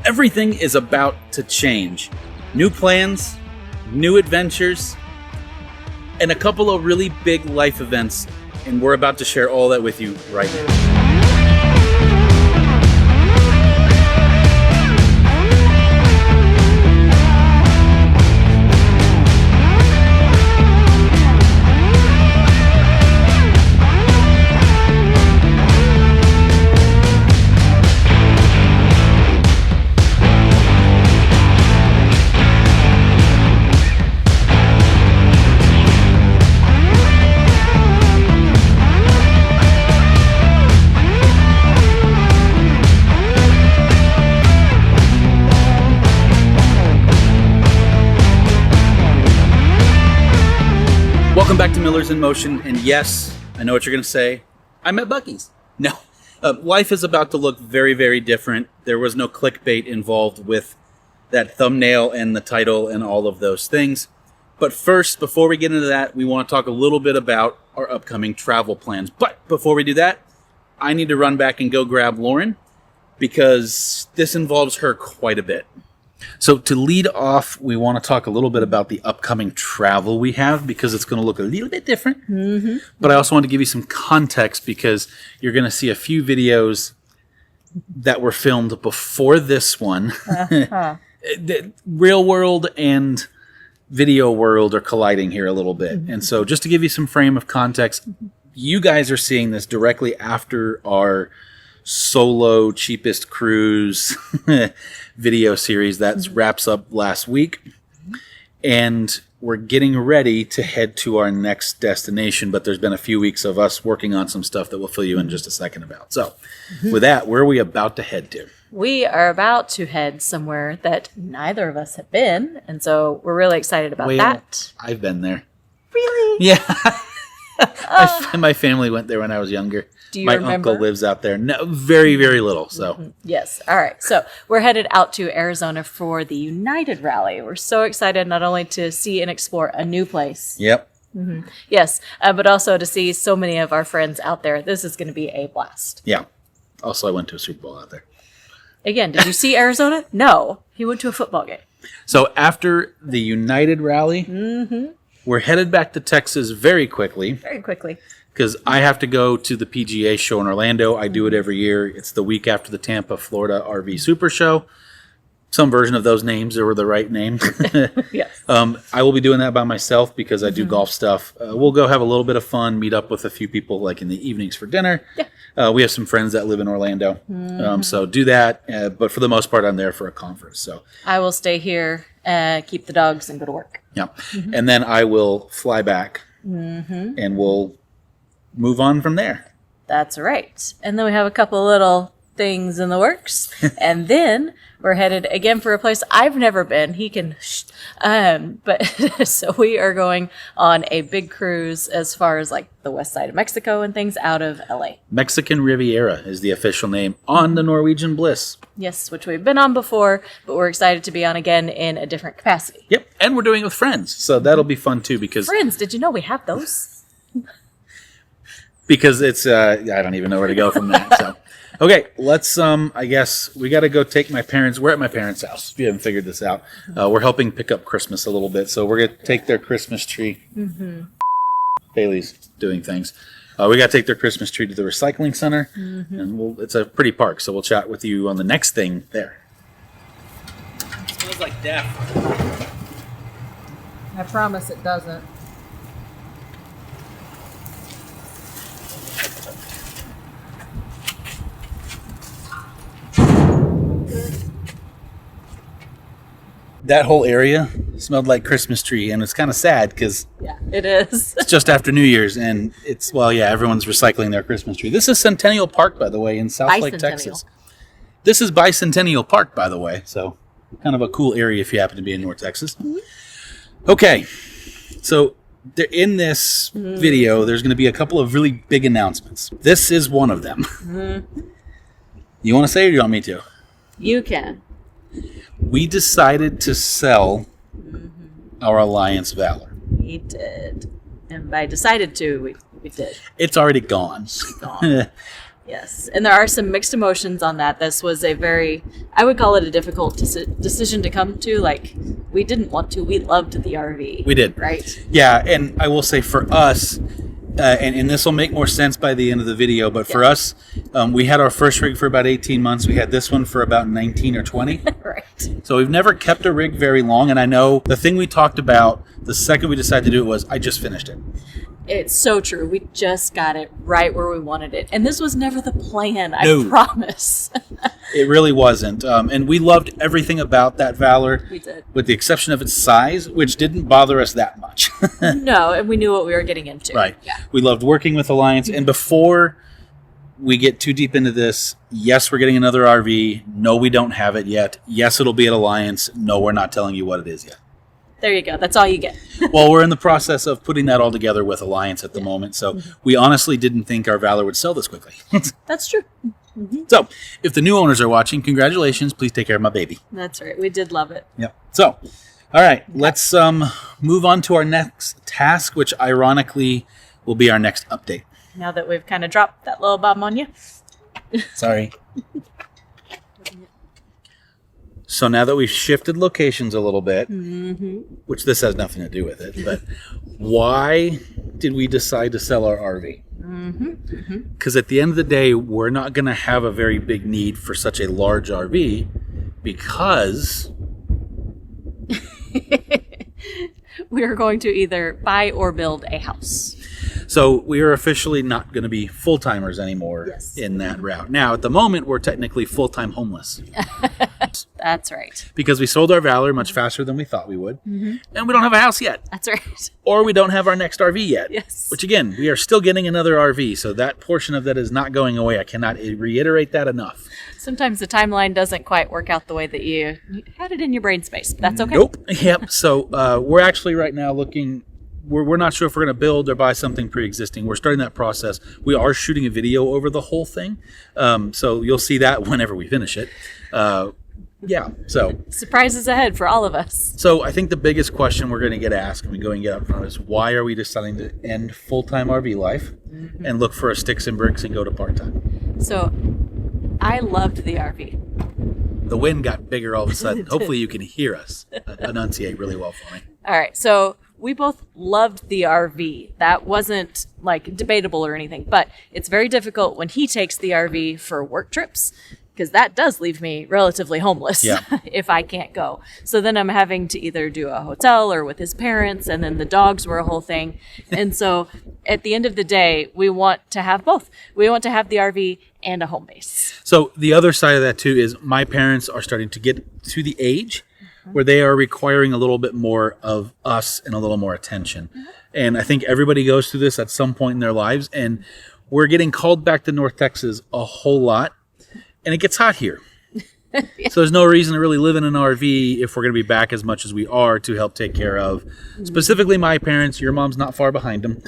Everything is about to change. New plans, new adventures, and a couple of really big life events, and we're about to share all that with you right now. Welcome back to Millers in Motion, and yes, I know what you're going to say. I'm at Buc-ee's. No, life is about to look very, very different. There was no clickbait involved with that thumbnail and the title and all of those things. But first, before we get into that, we want to talk a little bit about our upcoming travel plans. But before we do that, I need to run back and go grab Lauren because this involves her quite a bit. So to lead off, we want to talk a little bit about the upcoming travel we have because it's going to look a little bit different. Mm-hmm. But I also want to give you some context because you're going to see a few videos that were filmed before this one. The real world and video world are colliding here a little bit. Mm-hmm. And so just to give you some frame of context, you guys are seeing this directly after our solo cheapest cruise video series that wraps up last week, and we're getting ready to head to our next destination, but there's been a few weeks of us working on some stuff that we'll fill you in just a second about. So with that, where are we about to head to? We are about to head somewhere that neither of us have been, and so we're really excited about that. I've been there. Really? Yeah. My family went there when I was younger. Do you remember? My uncle lives out there. No, very, very little. So Yes. All right. So we're headed out to Arizona for the United Rally. We're so excited not only to see and explore a new place. Yep. Mm-hmm. Yes, but also to see so many of our friends out there. This is going to be a blast. Yeah. Also, I went to a Super Bowl out there. Again, did you see Arizona? No. He went to a football game. So after the United Rally, we're headed back to Texas very quickly. Very quickly. Because I have to go to the PGA Show in Orlando. I do it every year. It's the week after the Tampa, Florida RV Super Show. Some version of those names were the right name. Yes. I will be doing that by myself because I do golf stuff. We'll go have a little bit of fun, meet up with a few people like in the evenings for dinner. Yeah. We have some friends that live in Orlando. So do that. But for the most part, I'm there for a conference. So I will stay here, keep the dogs, and go to work. Yeah. And then I will fly back and we'll move on from there. That's right. And then we have a couple little things in the works. And then we're headed again for a place I've never been. He can, but so we are going on a big cruise as far as like the west side of Mexico and things out of LA. Mexican Riviera is the official name on the Norwegian Bliss. Yes, which we've been on before, but we're excited to be on again in a different capacity. Yep. And we're doing it with friends. So that'll be fun too because friends, did you know we have those? Because it's, I don't even know where to go from that. So, okay, let's, I guess we got to go take my parents. We're at my parents' house, if you haven't figured this out. We're helping pick up Christmas a little bit. So we're going to take their Christmas tree. Bailey's doing things. We got to take their Christmas tree to the recycling center. And it's a pretty park. So we'll chat with you on the next thing there. It smells like death. I promise it doesn't. That whole area smelled like Christmas tree, and it's kind of sad because it is. It's just after New Year's, and it's everyone's recycling their Christmas tree. This is Centennial Park, by the way, in Southlake, Texas. This is Bicentennial Park, by the way, so kind of a cool area if you happen to be in North Texas. Okay, so in this video, there's going to be a couple of really big announcements. This is one of them. You want to say it or do you want me to? You can. We decided to sell our Alliance Valor. We did. And by decided to, we did. It's already gone. Yes, and there are some mixed emotions on that. This was I would call it a difficult decision to come to. Like, we didn't want to. We loved the RV. We did. Right? Yeah, and I will say for us, and this will make more sense by the end of the video, but for us, we had our first rig for about 18 months. We had this one for about 19 or 20. Right. So we've never kept a rig very long, and I know the thing we talked about the second we decided to do it was, I just finished it. It's so true. We just got it right where we wanted it. And this was never the plan, No. I promise. It really wasn't. And we loved everything about that Valor. We did. With the exception of its size, which didn't bother us that much. No, and we knew what we were getting into. Right. Yeah. We loved working with Alliance. And before we get too deep into this, yes, we're getting another RV. No, we don't have it yet. Yes, it'll be at Alliance. No, we're not telling you what it is yet. There you go. That's all you get. Well, we're in the process of putting that all together with Alliance at the moment. So we honestly didn't think our Valor would sell this quickly. That's true. So if the new owners are watching, congratulations. Please take care of my baby. That's right. We did love it. Yep. So, all right, let's move on to our next task, which ironically will be our next update. Now that we've kind of dropped that little bomb on you. Sorry. So now that we've shifted locations a little bit, which this has nothing to do with it, but why did we decide to sell our RV? Because at the end of the day, we're not going to have a very big need for such a large RV because We are going to either buy or build a house. So we are officially not going to be full-timers anymore in that route. Now, at the moment, we're technically full-time homeless. That's right. Because we sold our Valor much faster than we thought we would. And we don't have a house yet. That's right. Or we don't have our next RV yet. Yes. Which, again, we are still getting another RV. So that portion of that is not going away. I cannot reiterate that enough. Sometimes the timeline doesn't quite work out the way that you had it in your brain space. But that's okay. Nope. Yep. So we're actually right now looking... We're not sure if we're going to build or buy something pre-existing. We're starting that process. We are shooting a video over the whole thing. So you'll see that whenever we finish it. Yeah, so. Surprises ahead for all of us. So I think the biggest question we're going to get asked when we go and get up front is why are we deciding to end full-time RV life and look for a sticks and bricks and go to part-time? So I loved the RV. The wind got bigger all of a sudden. Hopefully you can hear us enunciate really well for me. All right, so we both loved the RV. That wasn't like debatable or anything, but it's very difficult when he takes the RV for work trips because that does leave me relatively homeless if I can't go. So then I'm having to either do a hotel or with his parents, and then the dogs were a whole thing. And so at the end of the day, we want to have both. We want to have the RV and a home base. So the other side of that too is my parents are starting to get to the age where they are requiring a little bit more of us and a little more attention. And I think everybody goes through this at some point in their lives, and we're getting called back to North Texas a whole lot, and it gets hot here. So there's no reason to really live in an RV if we're going to be back as much as we are to help take care of specifically my parents. Your mom's not far behind them.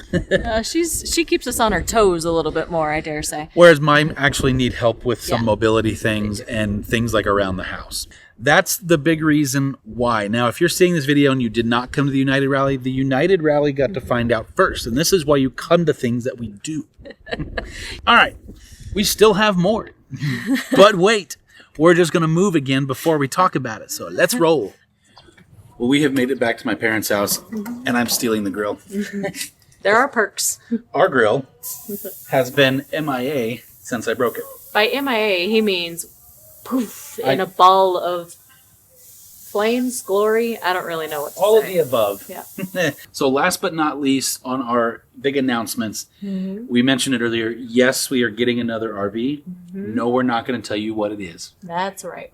She keeps us on our toes a little bit more, I dare say. Whereas mine actually need help with some mobility things and things like around the house. That's the big reason why. Now, if you're seeing this video and you did not come to the United Rally got to find out first. And this is why you come to things that we do. All right. We still have more. But wait. We're just going to move again before we talk about it. So let's roll. Well, we have made it back to my parents' house, and I'm stealing the grill. There are perks. Our grill has been MIA since I broke it. By MIA, he means poof in a ball of flames, glory. I don't really know what to all say. Of the above. Yeah. So last but not least, on our big announcements, we mentioned it earlier. Yes, we are getting another RV. No, we're not going to tell you what it is. That's right.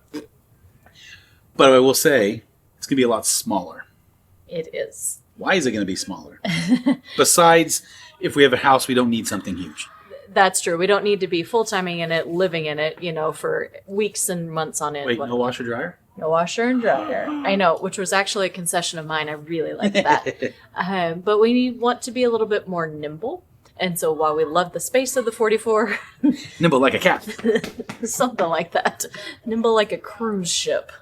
But I will say, it's going to be a lot smaller. It is. Why is it going to be smaller? Besides, if we have a house, we don't need something huge. That's true. We don't need to be full-timing in it, living in it, for weeks and months on end. Wait, no washer dryer? No washer and dryer. I know, which was actually a concession of mine. I really like that. But we want to be a little bit more nimble. And so while we love the space of the 44... Nimble like a cat. Something like that. Nimble like a cruise ship.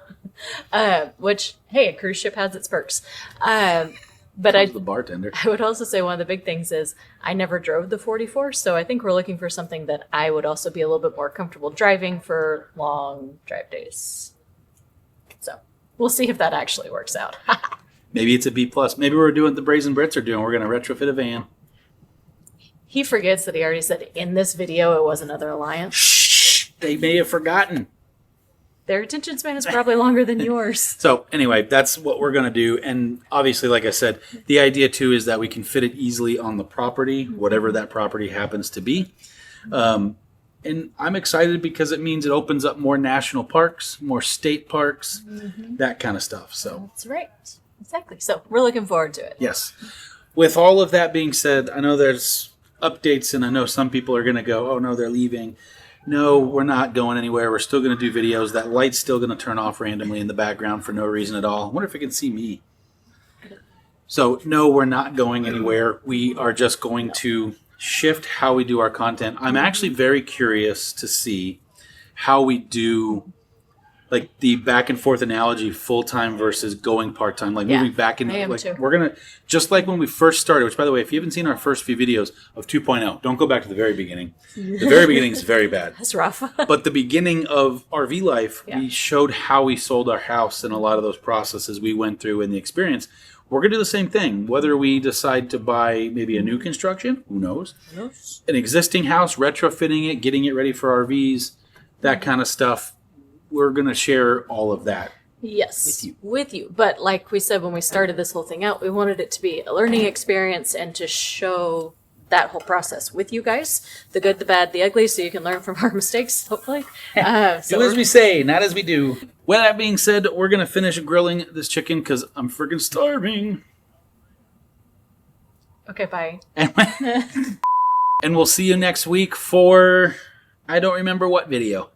Which, hey, a cruise ship has its perks. But the bartender. I would also say one of the big things is I never drove the 44, so I think we're looking for something that I would also be a little bit more comfortable driving for long drive days. So we'll see if that actually works out. Maybe it's a B+. Maybe we're doing what the Brazen Brits are doing. We're going to retrofit a van. He forgets that he already said in this video it was another Alliance. Shh! They may have forgotten. Their attention span is probably longer than yours. So anyway, that's what we're going to do. And obviously, like I said, the idea too is that we can fit it easily on the property, whatever that property happens to be. And I'm excited because it means it opens up more national parks, more state parks, that kind of stuff. So That's right. Exactly. So we're looking forward to it. yes. With all of that being said, I know there's updates and I know some people are going to go, oh no, they're leaving. No, we're not going anywhere. We're still going to do videos. That light's still going to turn off randomly in the background for no reason at all. I wonder if it can see me. So, no, we're not going anywhere. We are just going to shift how we do our content. I'm actually very curious to see how we do, like, the back and forth analogy, full-time versus going part-time, like moving back in. I am like, too. we're going to, just like when we first started, which, by the way, if you haven't seen our first few videos of 2.0, don't go back to the very beginning. The very beginning is very bad. That's rough. But the beginning of RV life, Yeah. we showed how we sold our house and a lot of those processes we went through in the experience. We're going to do the same thing. Whether we decide to buy maybe a new construction, who knows? An existing house, retrofitting it, getting it ready for RVs, that kind of stuff. We're going to share all of that. Yes, with you. But like we said when we started this whole thing out, we wanted it to be a learning experience and to show that whole process with you guys, the good, the bad, the ugly, so you can learn from our mistakes, hopefully. Do as we say, not as we do. With that being said, we're going to finish grilling this chicken because I'm freaking starving. Okay, bye. And we'll see you next week for, I don't remember what video.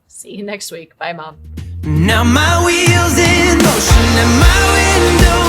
See you next week. Bye, Mom. Now my wheels in motion and my window